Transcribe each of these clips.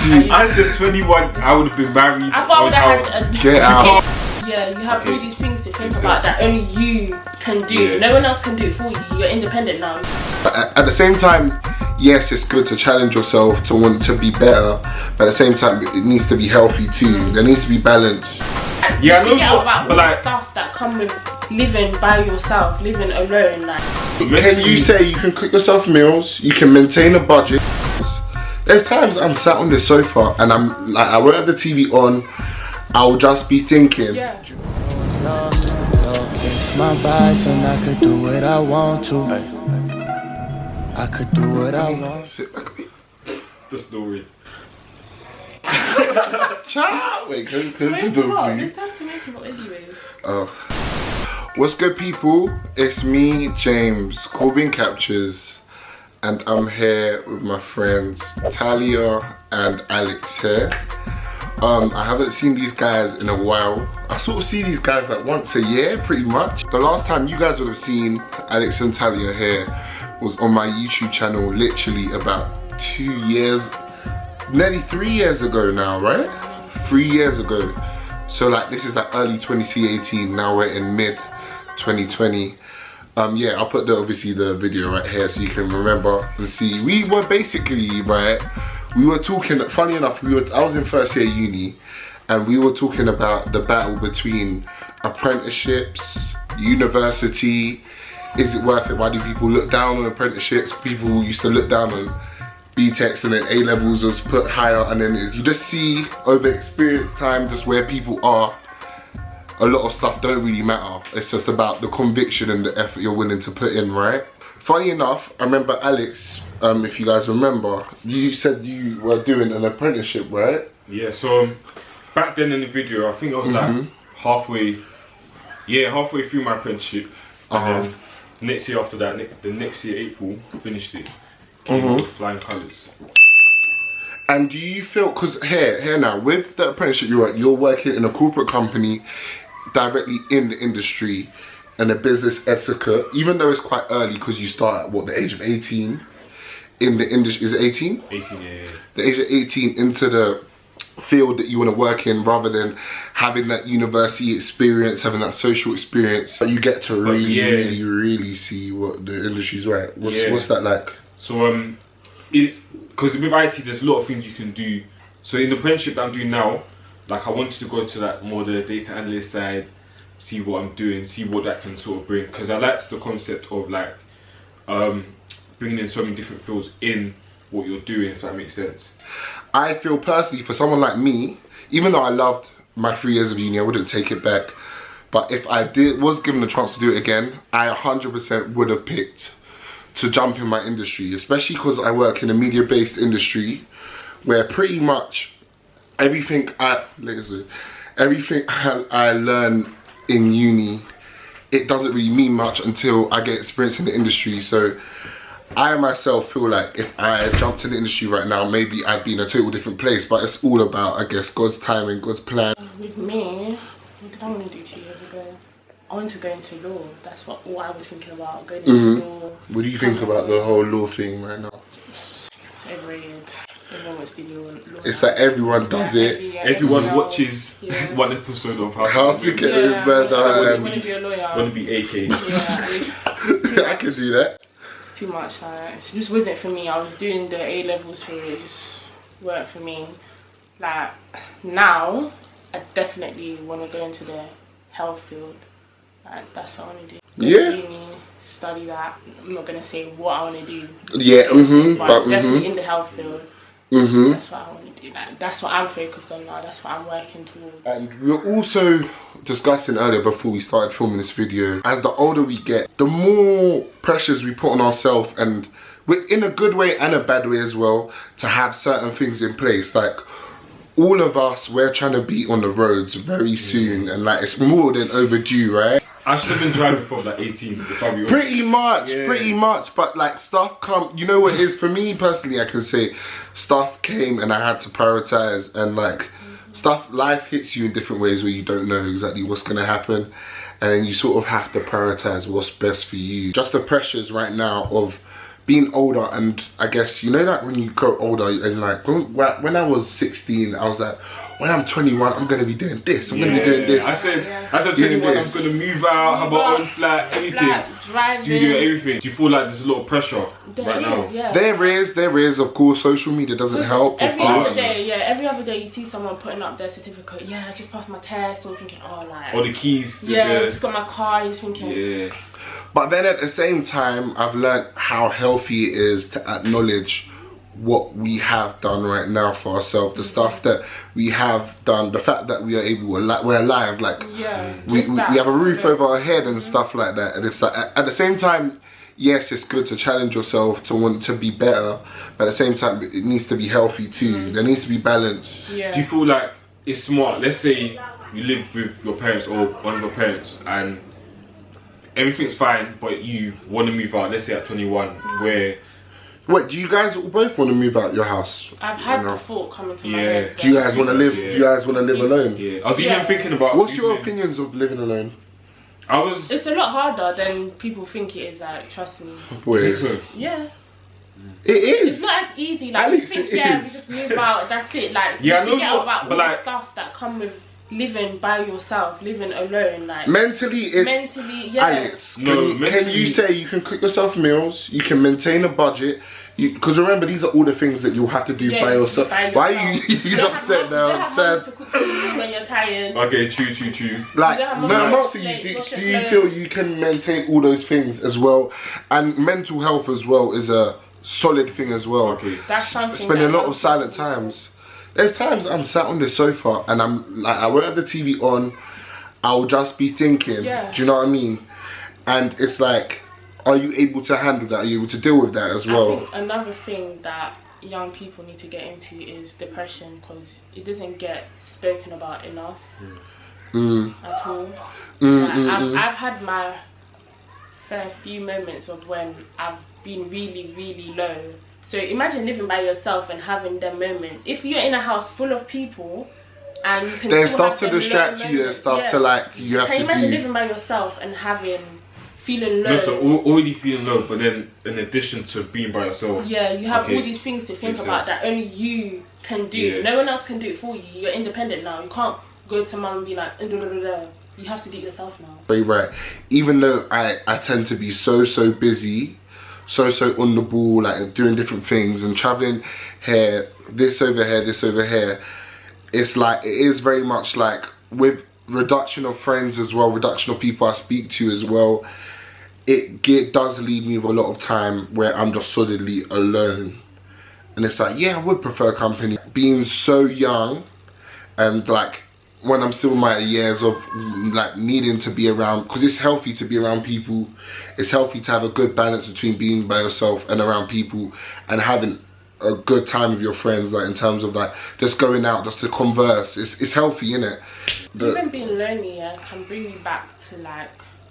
you. I said 21, I would have been married. I thought I would have had a... Get out. Yeah, you have all these things to think about that only you can do. No one else can do it for you. You're independent now. At the same time, yes, it's good to challenge yourself to want to be better, but at the same time, it needs to be healthy too. There needs to be balance. Yeah, I know about all the stuff that come with living by yourself, living alone. Like, can you say you can cook yourself meals, you can maintain a budget? There's times I'm sat on this sofa and I'm like, I won't have the TV on. I'll just be thinking. yeah. It's my vice and I could do what I want to. I could do what I want. Sit back a bit. The story. Child, wait, close the door, please. It's time to make it anyways. Oh. What's good, people? It's me, James, corbincaptures, and I'm here with my friends Talia and Alex here. I haven't seen these guys in a while. I sort of see these guys like once a year, pretty much. The last time you guys would have seen Alex and Talia here was on my YouTube channel, literally about 2 years, nearly 3 years ago now, right? 3 years ago. So like this is like early 2018, now we're in mid 2020. Yeah, I'll put obviously the video right here so you can remember and see. We were basically, right, we were talking, funny enough, I was in first year uni and we were talking about the battle between apprenticeships, university. Is it worth it? Why do people look down on apprenticeships? People used to look down on B-Techs and then A-levels was put higher, and then you just see over experience time just where people are. A lot of stuff don't really matter. It's just about the conviction and the effort you're willing to put in, right? Funny enough, I remember Alex, if you guys remember, you said you were doing an apprenticeship, right? Yeah, so back then in the video, I think I was like halfway through my apprenticeship. And then next year after that, the next year, April, finished it. Came with flying colours. And do you feel, because here now, with the apprenticeship you're working in a corporate company, directly in the industry, and a business etiquette, even though it's quite early because you start at what, the age of 18 in the industry. Is it 18? 18, yeah. The age of 18 into the field that you want to work in, rather than having that university experience, having that social experience, you get to really see what the industry's like. What's that like? So because with IT there's a lot of things you can do. So in the apprenticeship that I'm doing now, like I wanted to go to like more the data analyst side, see what I'm doing, see what that can sort of bring, because I liked the concept of like bringing in so many different fields in what you're doing, if that makes sense. I feel personally, for someone like me, even though I loved my 3 years of uni, I wouldn't take it back, but if I was given a chance to do it again, I 100% would have picked to jump in my industry, especially because I work in a media-based industry where pretty much everything I learn in uni, it doesn't really mean much until I get experience in the industry. So I myself feel like if I jumped in the industry right now, maybe I'd be in a total different place, but it's all about, I guess, God's timing, God's plan. With me, what did I want to do 2 years ago? I want to go into law. That's what I was thinking about, going into law. What do you think about the whole law thing right now? It's overrated. Everyone wants to do law. It's like everyone does it. Everyone watches one episode of How to Get Away with Murder and want to be a lawyer. Want to be AK. Yeah, I can do that. It's too much. Like, it just wasn't for me. I was doing the A-levels for it. Just weren't for me. Like now, I definitely want to go into the health field. Like, that's what I want to do. Yeah. Uni, study that. I'm not gonna say what I want to do. Yeah. But definitely in the health field. That's what I want to do. Like, that's what I'm focused on now. That's what I'm working towards. And we were also discussing earlier before we started filming this video, as the older we get, the more pressures we put on ourselves, and we're in a good way and a bad way as well, to have certain things in place. Like, all of us, we're trying to be on the roads very soon, and like it's more than overdue, right? I should have been driving from like 18 if I be honest. Pretty much, but like stuff come, you know what it is, for me personally, I can say stuff came and I had to prioritize, and like life hits you in different ways where you don't know exactly what's gonna happen, and then you sort of have to prioritize what's best for you. Just the pressures right now of being older, and I guess, you know, like when you grow older and like, when I was 16, I was like, when I'm 21, I'm gonna be doing this. I'm gonna be doing this. I said 21, I'm gonna move out, have my own flat, anything, studio, everything. Do you feel like there's a lot of pressure right now? Yeah. There is, of course. Social media doesn't help. Every other day, you see someone putting up their certificate. Yeah, I just passed my test. And you're thinking, oh, like. Or the keys. Yeah, just got my car. You're thinking. Yeah. But then at the same time, I've learned how healthy it is to acknowledge what we have done right now for ourselves, the stuff that we have done, the fact that we are able, we're alive, like we have a roof over our head and stuff like that. And it's like, at the same time, yes, it's good to challenge yourself, to want to be better, but at the same time, it needs to be healthy too. There needs to be balance. Do you feel like it's smart? Let's say you live with your parents or one of your parents and everything's fine, but you want to move out, let's say at 21, where... Wait, do you guys both want to move out your house? I've had the thought coming to my head. Do you guys want to live? You guys want to live alone? Yeah. I was even thinking about. What's your opinions of living alone? It's a lot harder than people think it is. Like, trust me. Wait. So? Yeah. It is. It's not as easy. Like, Alex, you think, we just move out. That's it. Like, you forget about all the stuff that come with living by yourself, living alone. Like, mentally, Alex, can you say you can cook yourself meals, you can maintain a budget, because remember, these are all the things that you'll have to do by yourself. Why are you upset now? Sad. To cook food when you're tired. Okay, true. Like, no, I'm asking you, do you feel you can maintain all those things as well? And mental health as well is a solid thing as well. Okay. That's something. Spending a lot of silent times. There's times I'm sat on the sofa and I'm like, I won't have the TV on, I'll just be thinking, do you know what I mean? And it's like, are you able to handle that? Are you able to deal with that as well? I think another thing that young people need to get into is depression, because it doesn't get spoken about enough at all. I've had my fair few moments of when I've been really, really low. So imagine living by yourself and having them moments. If you're in a house full of people and you can there's stuff to distract you, there's stuff to like, you have to be. Can you imagine living by yourself and feeling low? No, so already feeling low, but then in addition to being by yourself. Yeah, you have all these things to think about that only you can do. Yeah. No one else can do it for you. You're independent now. You can't go to mum and be like, you have to do it yourself now. Very right. Even though I tend to be so busy, so on the ball, like doing different things and traveling here, this over here, it's like, it is very much like with reduction of friends as well, reduction of people I speak to as well, it does leave me with a lot of time where I'm just solidly alone. And it's like, yeah, I would prefer company. Being so young and like when I'm still in my years of like needing to be around, because it's healthy to be around people, it's healthy to have a good balance between being by yourself and around people and having a good time with your friends, like in terms of like just going out just to converse. It's healthy, innit? Even being lonely can bring you back to like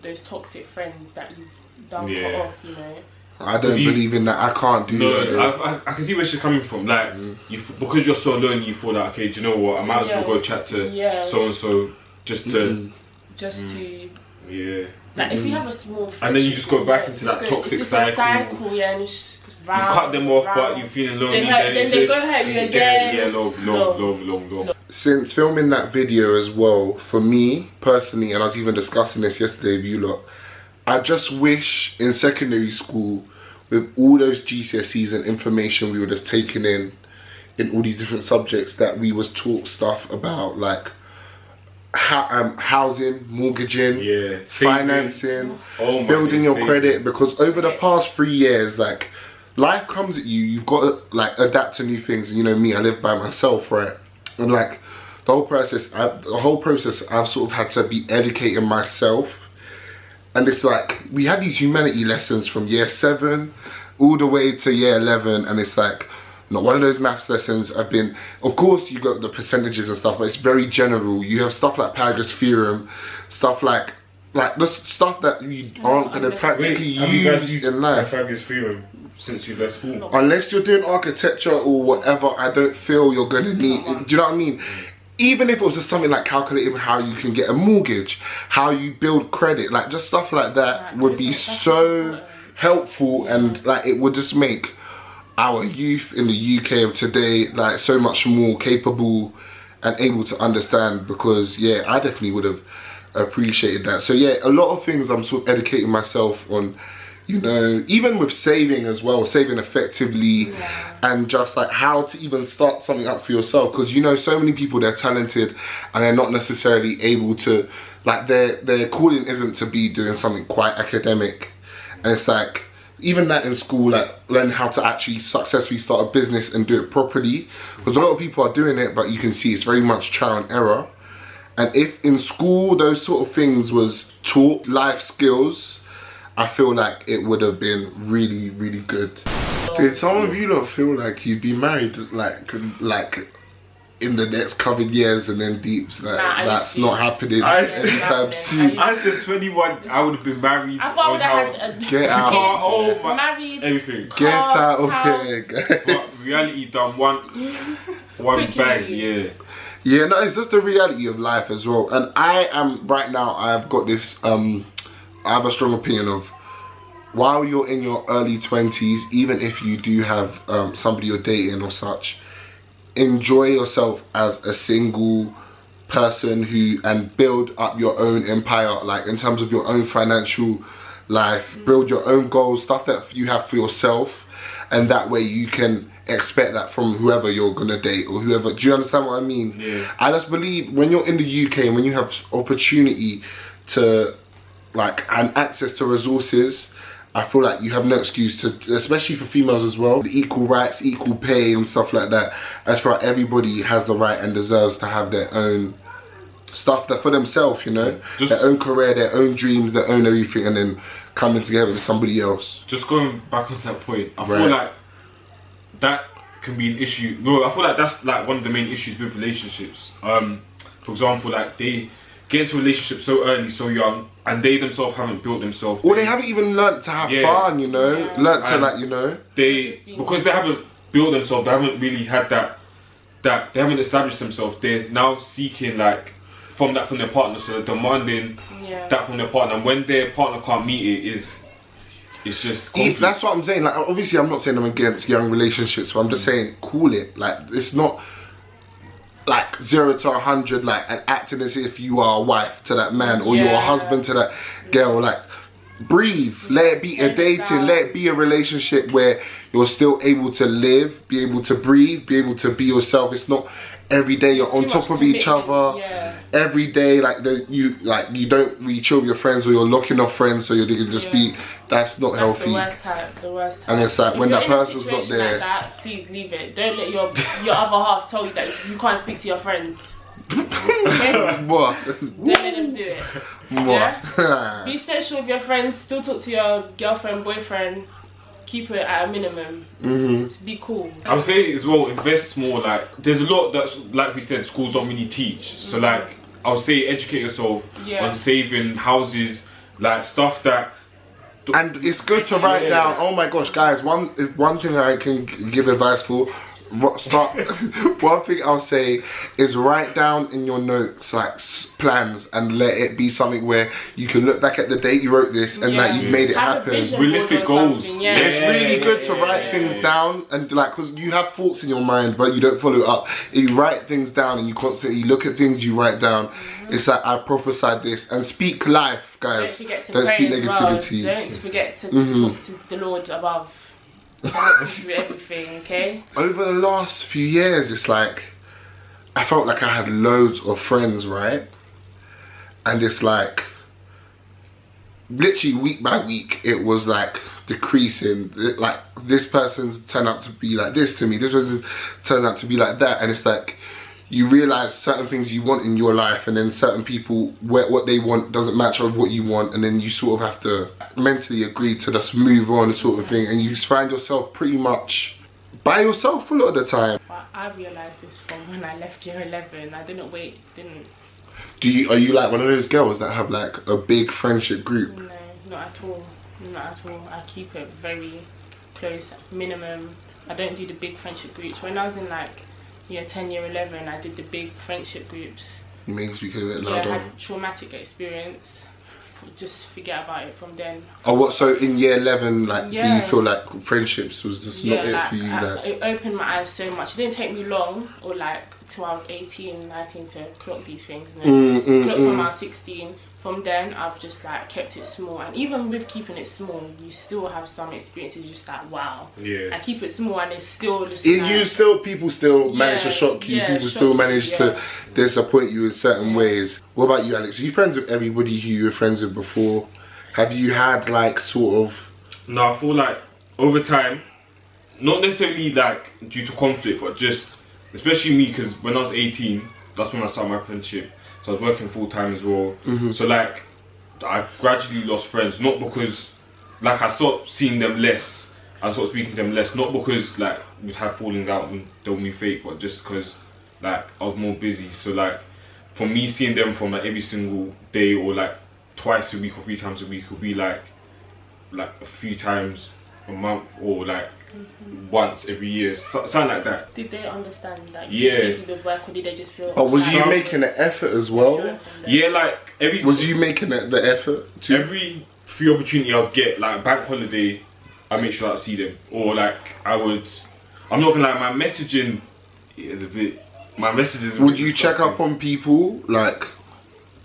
those toxic friends that you've done cut off, you know. I don't believe in that. I can't do that. I can see where she's coming from. Like, because you're so alone, you feel like, okay, do you know what? I might as well go chat to so and so just to. Yeah. Like if you have a small friendship, and then you just go back into that toxic cycle. And it's you cut them off, but you're feeling lonely. Then they go hurt you again. Yeah, long. Since filming that video as well, for me personally, and I was even discussing this yesterday with you lot, I just wish in secondary school, with all those GCSEs and information we were just taking in all these different subjects, that we was taught stuff about like housing, mortgaging, financing, building your credit, because over the past 3 years, like life comes at you, you've got to like adapt to new things. And you know me, I live by myself, right? And like the whole process I've sort of had to be educating myself. And it's like, we had these humanity lessons from year 7 all the way to year 11, and it's like, not one of those maths lessons have been, of course you got the percentages and stuff, but it's very general. You have stuff like Pythagoras theorem, stuff like the stuff that you aren't going to practically use in life. Pythagoras theorem since you left school? Unless you're doing architecture or whatever, I don't feel you're going to need, do you know what I mean? Even if it was just something like calculating how you can get a mortgage, how you build credit, like just stuff like that would be so helpful, and like it would just make our youth in the UK of today like so much more capable and able to understand, because yeah, I definitely would have appreciated that. So yeah, a lot of things I'm sort of educating myself on, you know, even with saving as well, saving effectively, and just like how to even start something up for yourself, because you know, so many people, they're talented and they're not necessarily able to, like their calling isn't to be doing something quite academic, and it's like even that in school, like learn how to actually successfully start a business and do it properly, because a lot of people are doing it, but you can see it's very much trial and error. And if in school those sort of things was taught, life skills, I feel like it would have been really, really good. Did some of you not feel like you'd be married like in the next couple of years, and then deeps like that's not happening anytime soon? I said 21, I would have been married. I thought I would have had get out. Car, oh my, married, everything. Get out of house. here, guys. But reality done one bang, yeah. Yeah, no, it's just the reality of life as well. And I am, right now, I've got this, I have a strong opinion of, while you're in your early 20s, even if you do have somebody you're dating or such, enjoy yourself as a single person and build up your own empire, like in terms of your own financial life, build your own goals, stuff that you have for yourself, and that way you can expect that from whoever you're gonna date or whoever. Do you understand what I mean? Yeah. I just believe when you're in the UK and when you have opportunity to like and access to resources, I feel like you have no excuse to, especially for females as well, the equal rights, equal pay and stuff like that. As far as everybody has the right and deserves to have their own stuff that for themselves, you know, their own career, their own dreams, their own everything, and then coming together with somebody else. Just going back on that point, I feel like that can be an issue. No, I feel like that's like one of the main issues with relationships. For example, like they get into a relationship so early, so young, and they themselves haven't built themselves. Or they haven't even learnt to have fun, you know, learnt to like, you know. Because they haven't built themselves, they haven't really had that they haven't established themselves. They're now seeking like from their partner, so they're demanding that from their partner, and when their partner can't meet it, it's just conflict. That's what I'm saying. Like, obviously, I'm not saying I'm against young relationships, but I'm just saying, cool it. Like, it's not like 0 to 100, like, and acting as if you are a wife to that man or you're a husband to that girl. Like, breathe. Let it be a dating. Let it be a relationship where you're still able to live, be able to breathe, be able to be yourself. It's not every day you're on top of each other. Every day, like you don't really chill with your friends, or you're locking off friends, so you can just be. That's not healthy. The worst type. The worst type. And it's like, when that person's not there, like that, please leave it. Don't let your other half tell you that you can't speak to your friends. What? Don't let them do it. Yeah? Be social with your friends. Still talk to your girlfriend, boyfriend. Keep it at a minimum. Just be cool. I would say as well, invest more. Like, there's a lot that's, like we said, schools don't really teach. So like, I would say educate yourself on saving, houses, like stuff that. And it's good to write down. Oh my gosh, guys! One thing I can give advice for. One thing I'll say is write down in your notes like plans, and let it be something where you can look back at the date you wrote this and that you made it happen. Realistic goals. It's really good to write things down, and like, because you have thoughts in your mind but you don't follow it up. If you write things down and you constantly look at things you write down, it's like, I prophesied this. And speak life, guys. Don't speak negativity. Don't forget to talk to the Lord above. Everything, okay? Over the last few years, it's like I felt like I had loads of friends, right? And it's like literally week by week it was like decreasing. Like, this person's turned out to be like this to me, this person turned out to be like that, and it's like you realize certain things you want in your life, and then certain people, what they want doesn't match with what you want, and then you sort of have to mentally agree to just move on, sort of thing, and you find yourself pretty much by yourself a lot of the time. But I realized this from when I left year 11. I didn't wait. Are you like one of those girls that have like a big friendship group? No, not at all. Not at all. I keep it very close, minimum. I don't do the big friendship groups. When I was in like year 10, year 11, I did the big friendship groups. You may speak a bit louder. I had traumatic experience just forget about it from then. Oh, what? So in year 11, like, do Yeah. you feel like friendships was just not it for you? It opened my eyes so much. It didn't take me long, or like till I was 18, 19 to clock these things. And then clocked when I was 16. From then, I've just like kept it small, and even with keeping it small, you still have some experiences just like, wow. Yeah. I keep it small, and it's still just. People still manage to shock you. People still manage to disappoint you in certain ways. What about you, Alex? Are you friends with everybody who you were friends with before? Have you had like sort of? No, I feel like over time, not necessarily like due to conflict, but just especially me, because when I was 18, that's when I started my apprenticeship. So I was working full time as well. So like, I gradually lost friends, not because like I stopped seeing them less, I started speaking to them less, not because like we'd have falling out and they were me fake, but just because like I was more busy. So like, for me seeing them from like every single day, or like twice a week or 3 times a week, would be like a few times a month, or like once every year, something like that. Did they understand that you were busy with work, or did they just feel? Oh, was you making an effort as well? Yeah, like Was you making the effort to? Every free opportunity I'll get, like bank holiday, I make sure I see them, or like I'm not gonna lie, my messaging is a bit. My messages. Would you check up on people like?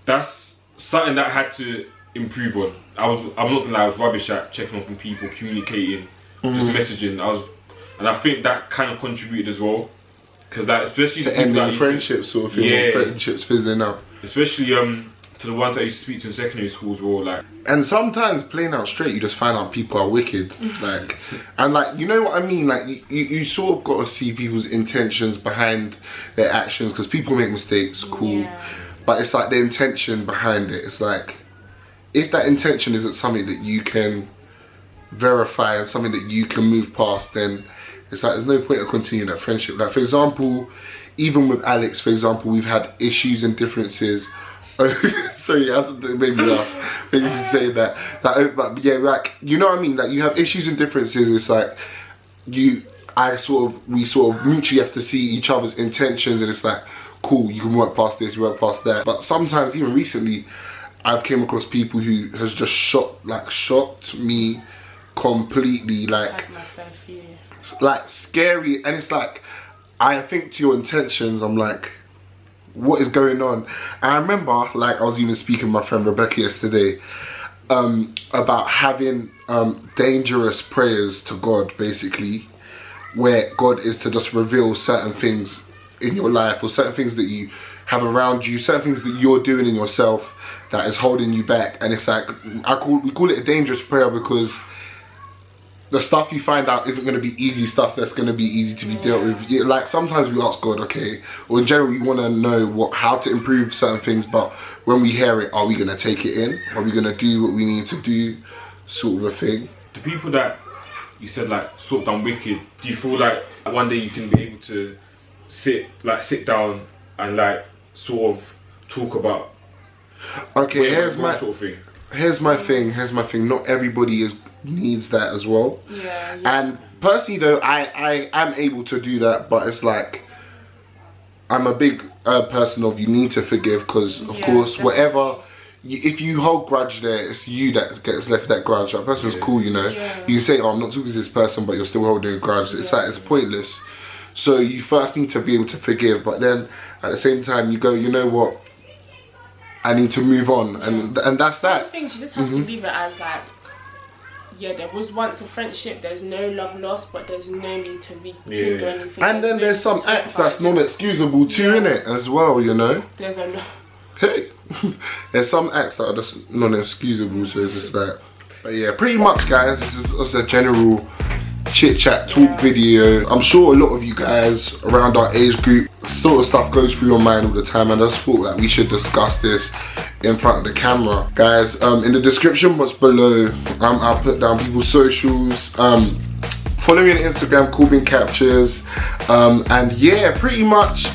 That's something that I had to improve on. I'm not gonna lie, I was rubbish at checking up on people, communicating, just messaging. And I think that kind of contributed as well, because like especially to ending friendships sort of thing, or friendships fizzling out. Especially to the ones that I used to speak to in secondary schools, were all like. And sometimes playing out straight, you just find out people are wicked, like, and like, you know what I mean, like you sort of got to see people's intentions behind their actions, because people make mistakes, cool, but it's like the intention behind it. It's like, if that intention isn't something that you can verify and something that you can move past, then it's like there's no point of continuing that friendship. Like, for example, even with Alex, for example, we've had issues and differences. Sorry, it made me laugh. Maybe you say that. Like, but yeah, like, you know what I mean? Like, you have issues and differences. It's like we sort of mutually have to see each other's intentions, and it's like, cool, you can work past this, work past that. But sometimes, even recently, I've came across people who has just shocked me completely, like scary. And it's like, I think to your intentions, I'm like, what is going on? And I remember, like, I was even speaking with my friend Rebecca yesterday about having dangerous prayers to God, basically, where God is to just reveal certain things in your life, or certain things that you have around you, certain things that you're doing in yourself that is holding you back. And it's like, we call it a dangerous prayer, because the stuff you find out isn't going to be easy stuff that's going to be easy to be dealt with. Like, sometimes we ask God, okay, or in general we want to know how to improve certain things, but when we hear it, are we going to take it in? Are we going to do what we need to do, sort of a thing? The people that you said like sort of done wicked, do you feel like one day you can be able to sit down and like sort of talk about? Okay, here's my thing. Not everybody needs that as well. Yeah. And personally though, I am able to do that, but it's like, I'm a big person of, you need to forgive, because of course, whatever, if you hold grudge there, it's you that gets left that grudge. That person's cool, you know. You can say, oh, I'm not talking to this person, but you're still holding a grudge. It's like, it's pointless. So you first need to be able to forgive, but then at the same time you go, you know what, I need to move on, and that's that. I think you just have to leave it as like, there was once a friendship, there's no love lost, but there's no need to rekindle anything. And then there's some acts that's non-excusable too, innit, as well, you know. There's a lot. Hey, there's some acts that are just non-excusable, so it's just like, but yeah, pretty much, guys, this is just a general chit-chat talk video. I'm sure a lot of you guys around our age group, sort of stuff goes through your mind all the time, and I just thought that we should discuss this in front of the camera. Guys, in the description box below, I'll put down people's socials. Follow me on Instagram, corbincaptures, and yeah, pretty much,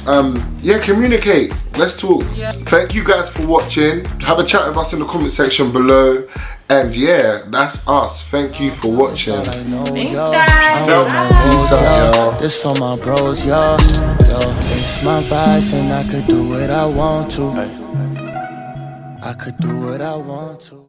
communicate. Let's talk. Thank you guys for watching. Have a chat with us in the comment section below. And yeah, that's us. Thank you for watching. Peace out, y'all. This for my bros, yo. It's my vice, and I could do what I want to. I could do what I want to.